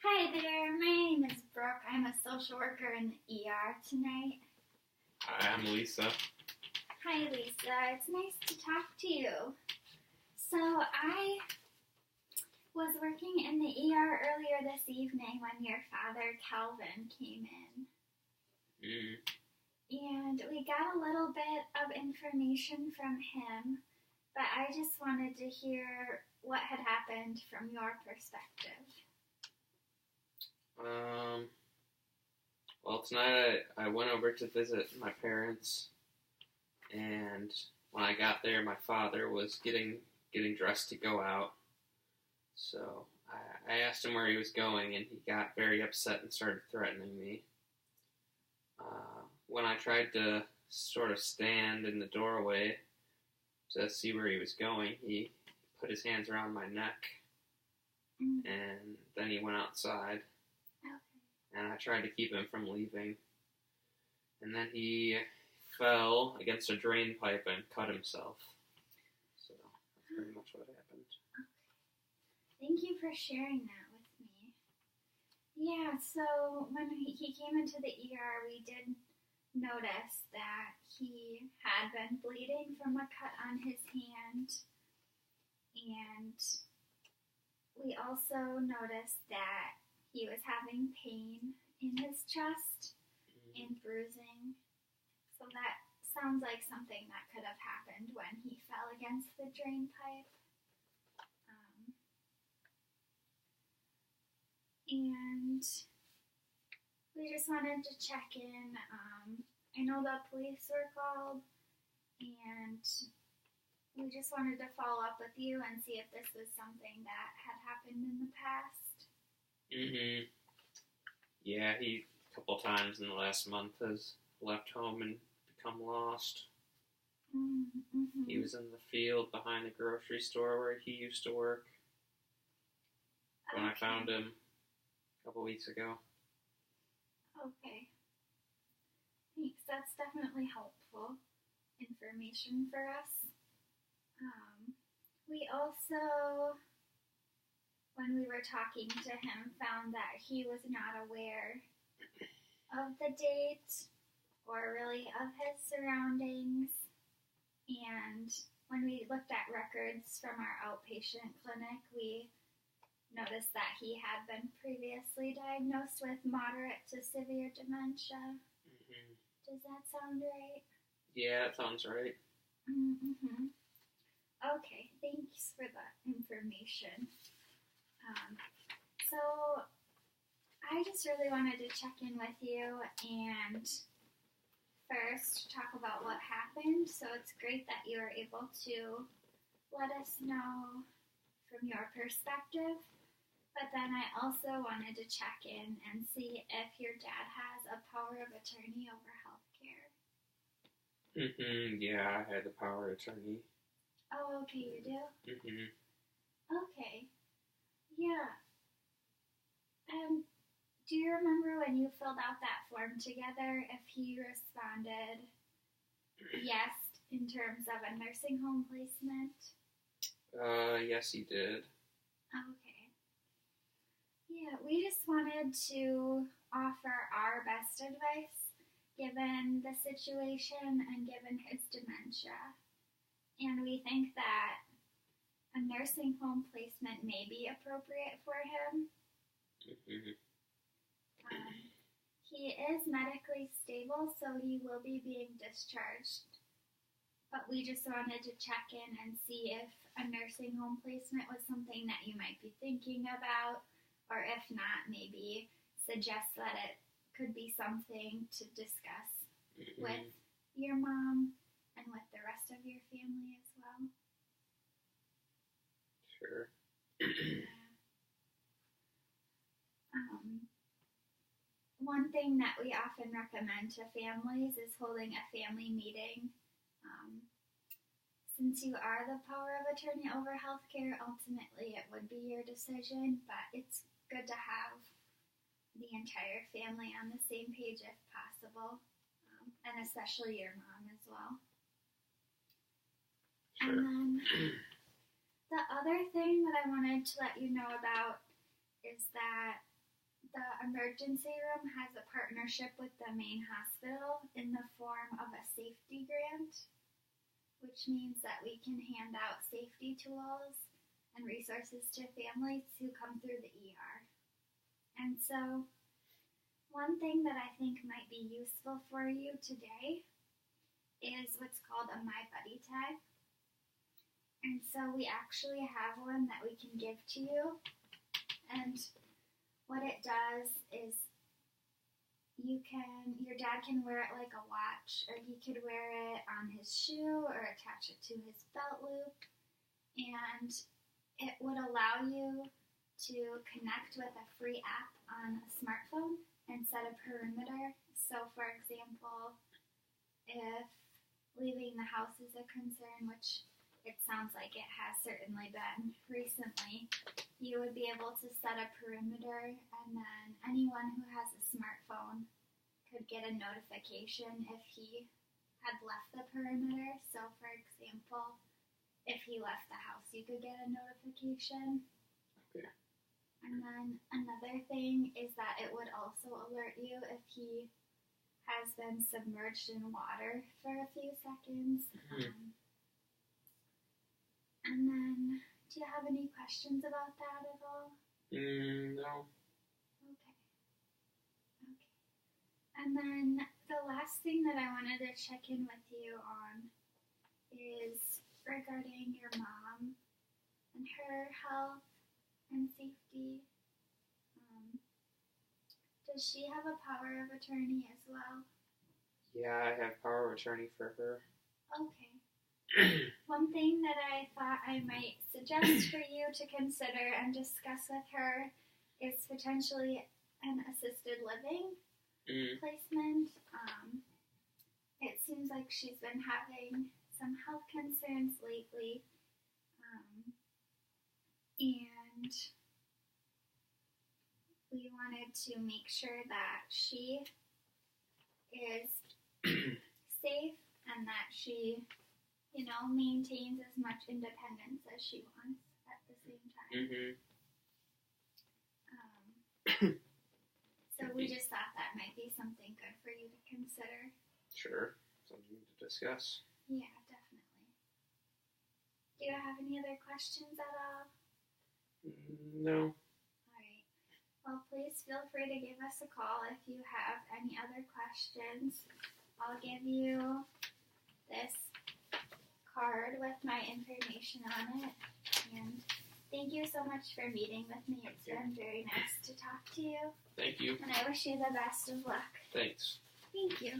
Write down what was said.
Hi there, my name is Brooke. I'm a social worker in the ER tonight. Hi, I'm Lisa. Hi Lisa, it's nice to talk to you. So I was working in the ER earlier this evening when your father Calvin came in. And we got a little bit of information from him, but I just wanted to hear what had happened from your perspective. Well, tonight I went over to visit my parents, and when I got there, my father was getting dressed to go out. So I asked him where he was going, and he got very upset and started threatening me. When I tried to sort of stand in the doorway to see where he was going, he put his hands around my neck, and then he went outside. And I tried to keep him from leaving. And then he fell against a drain pipe and cut himself. So that's pretty much what happened. Thank you for sharing that with me. Yeah, so when he came into the ER, we did notice that he had been bleeding from a cut on his hand. And we also noticed that he was having pain in his chest and bruising. So that sounds like something that could have happened when he fell against the drain pipe. And we just wanted to check in. I know the police were called, and we just wanted to follow up with you and see if this was something that had happened in the past. Yeah, he a couple times in the last month has left home and become lost. He was in the field behind the grocery store where he used to work when I found him a couple weeks ago. Okay. Thanks. That's definitely helpful information for us. We also, when we were talking to him, found that he was not aware of the date or really of his surroundings. And when we looked at records from our outpatient clinic, we noticed that he had been previously diagnosed with moderate to severe dementia. Does that sound right? Yeah, that sounds right. Okay, thanks for that information. So I just really wanted to check in with you and first talk about what happened. So it's great that you were able to let us know from your perspective. But then I also wanted to check in and see if your dad has a power of attorney over healthcare. Yeah, I had the power of attorney. Oh, okay, you do? Okay. Yeah. Do you remember when you filled out that form together if he responded yes in terms of a nursing home placement? Yes, he did. Okay. Yeah, we just wanted to offer our best advice given the situation and given his dementia. And we think that a nursing home placement may be appropriate for him. He is medically stable, so he will be being discharged. But we just wanted to check in and see if a nursing home placement was something that you might be thinking about, or if not, maybe suggest that it could be something to discuss with your mom and with the rest of your family as well. Sure. One thing that we often recommend to families is holding a family meeting. Since you are the power of attorney over healthcare, ultimately it would be your decision, but it's good to have the entire family on the same page if possible, and especially your mom as well. Sure. And then the other thing that I wanted to let you know about is that the emergency room has a partnership with the main hospital in the form of a safety grant, which means that we can hand out safety tools and resources to families who come through the ER. And so, one thing that I think might be useful for you today is what's called a My Buddy tag. And so we actually have one that we can give to you. And what it does is your dad can wear it like a watch, or he could wear it on his shoe or attach it to his belt loop. And it would allow you to connect with a free app on a smartphone and set a perimeter. So, for example, if leaving the house is a concern, which it sounds like it has certainly been recently, you would be able to set a perimeter, and then anyone who has a smartphone could get a notification if he had left the perimeter. So, for example, if he left the house, you could get a notification. Okay. And then another thing is that it would also alert you if he has been submerged in water for a few seconds. Mm-hmm. And then, do you have any questions about that at all? No. Okay. And then the last thing that I wanted to check in with you on is regarding your mom and her health and safety. Does she have a power of attorney as well? Yeah, I have power of attorney for her. Okay. One thing that I thought I might suggest for you to consider and discuss with her is potentially an assisted living placement. It seems like she's been having some health concerns lately, and we wanted to make sure that she is safe and that she maintains as much independence as she wants at the same time. So we just thought that might be something good for you to consider. Sure. Something to discuss. Yeah, definitely. Do you have any other questions at all? No. Alright. Well, please feel free to give us a call if you have any other questions. I'll give you this card with my information on it. And thank you so much for meeting with me. It's been very nice to talk to you. Thank you. And I wish you the best of luck. Thanks. Thank you.